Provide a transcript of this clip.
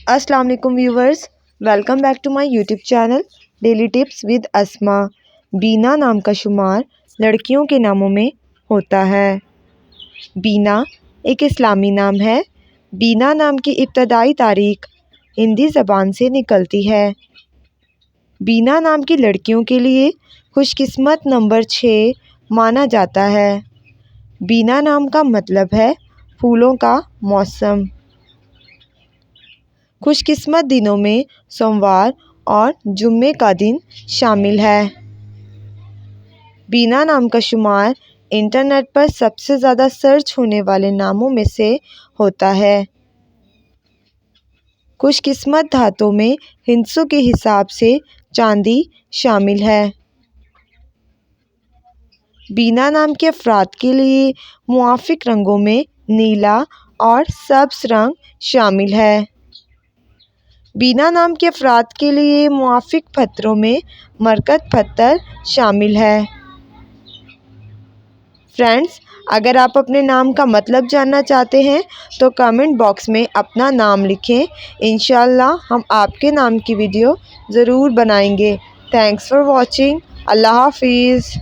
अस्सलाम वालेकुम viewers, welcome back to my YouTube channel daily tips with Asma. बीना नाम का शुमार लड़कियों के नामों में होता है। बीना एक इस्लामी नाम है। बीना नाम की इब्तदाई तारीख हिंदी ज़बान से निकलती है। बीना नाम की लड़कियों के लिए खुशकिस्मत नंबर 6 माना जाता है। बीना नाम का मतलब है फूलों का मौसम। खुशकिस्मत दिनों में सोमवार और जुम्मे का दिन शामिल है। बीना नाम का शुमार इंटरनेट पर सबसे ज़्यादा सर्च होने वाले नामों में से होता है। खुशकिस्मत धातों में हिंसों के हिसाब से चांदी शामिल है। बीना नाम के अफराद के लिए मुआफिक रंगों में नीला और सब्ज़ रंग शामिल है। बीना नाम के अफराद के लिए मुआफिक पत्थरों में मरकत पत्थर शामिल है। फ्रेंड्स, अगर आप अपने नाम का मतलब जानना चाहते हैं तो कमेंट बॉक्स में अपना नाम लिखें। इंशाअल्लाह हम आपके नाम की वीडियो ज़रूर बनाएंगे। Thanks for watching. अल्लाह हाफिज़।